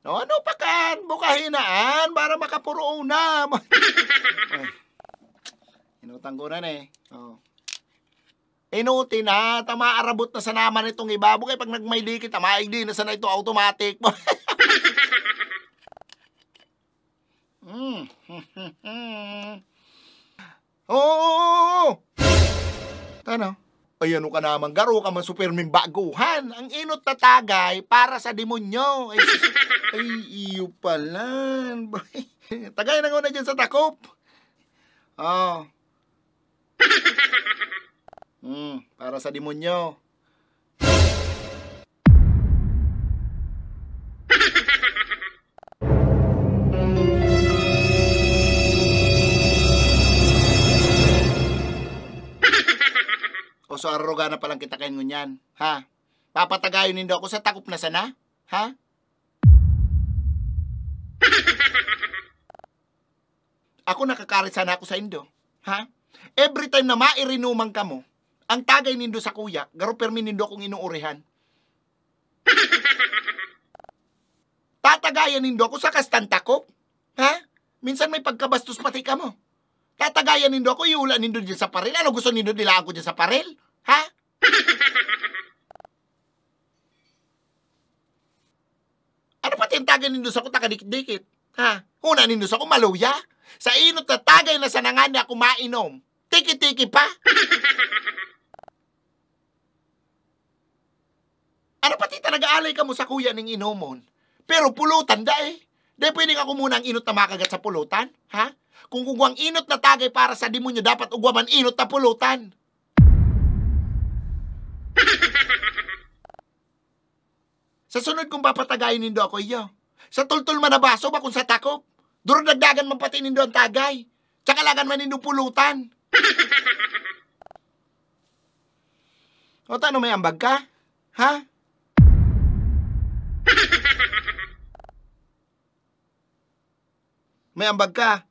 O ano pa kan? Bukahinaan para makapuro na. Ay, inutang ko na eh. Oh. Inuti na, tamaarabot na sa naman itong ibabo. Kaya pag nagmaydikit, tamaigdi na sana ito automatic. Oo! Ano? Ay, ano ka naman, garo ka man supermin baguhan. Ang inot na tagay para sa demonyo. Ay iyo pala. Tagay na nga na dyan sa takop. Oh. Para sa demonyo. O so aruga na palang kita kain ngunyan. Ha? Papatagayon nindo ako sa takop na sana? Ha? Ako nakakarit sana ako sa indo. Ha? Every time na mairinuman ka mo, ang tagay nindo sa kuya, garo permi nindo akong inuurihan. Tatagayan nindo ako sa kastan takop? Ha? Minsan may pagkabastos pati ka mo. Tatagayan nindo ako, iula nindo dyan sa paril. Ano gusto nindo nila ako dyan sa paril? Ha? Ano pati ang tagay nindo sa ako takadikit-dikit? Ha? Una nindo sa ako maluya? Sa inot na tagay na sa nangan niya ako mainom. Tiki-tiki pa? Ano pati nag-aalay ka mo sa kuya ng inomon? Pero pulutan da eh. Di pwede ka kumunang inot na makagat sa pulutan? Ha? Kung kugwang inot na tagay para sa demonyo, dapat ugwaman inot na pulutan. Sa sunod kong papatagayin nindo ako iyo. Sa tultul man na baso ba kung sa takop? Duro nagdagan man pati nindo ang tagay. Tsaka lagan man nindo pulutan. O tano may ambag ka? Ha? May ambag ka?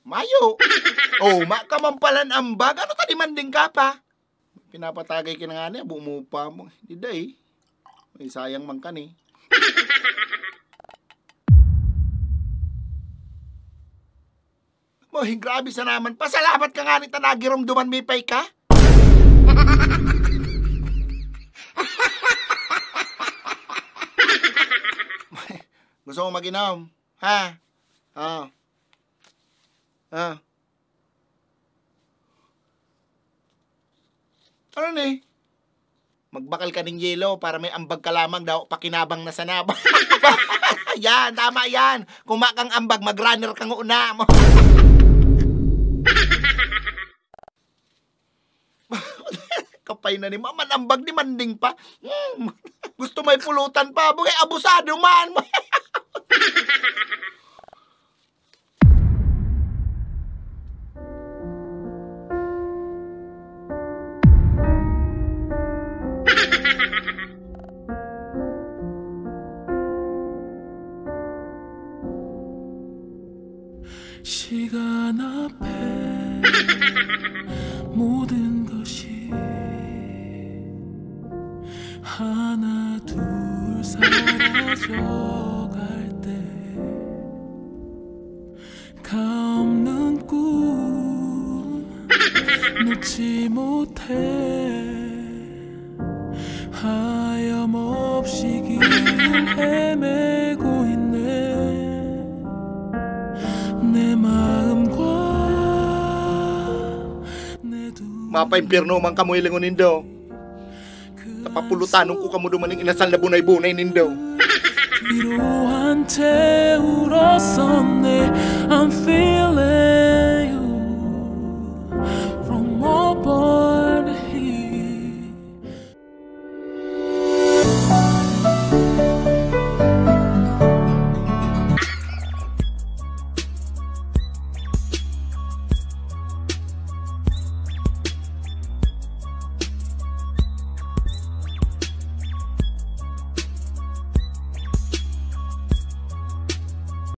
Mayo. Oh, makampalan ambag. Ano tadi manding ka pa? Pinapatagay ka na nga niya, bumupa mo. Hindi day. May sayang man ka ni. Moy, grabe sa naman. Pasalamat ka nga ni tanagirom duman may pay ka. Gusto mo mag-inom? Ha? Oh. Ah. Ano ni? Magbakal ka ng yelo para may ambag ka lamang daw pakinabang na sanab. Yan, tama yan. Kung makang ambag, mag-runner kang una mo. Kapay na ni Mama, ambag ni manding pa. Gusto may pulutan pa. Bukay abusado man. 시간 앞에 모든 것이 하나 둘 사라져갈 때 가없는 꿈 놓지 못해 하염없이 길을 헤매고 있네 내 마음과 내 두 Mapaimpirno man kamoy lingon nindo. Tapapulutanong ko kamo dumaning inasal na bunay-bunay nindo. 뒤로 한 채 울었었네 I'm feeling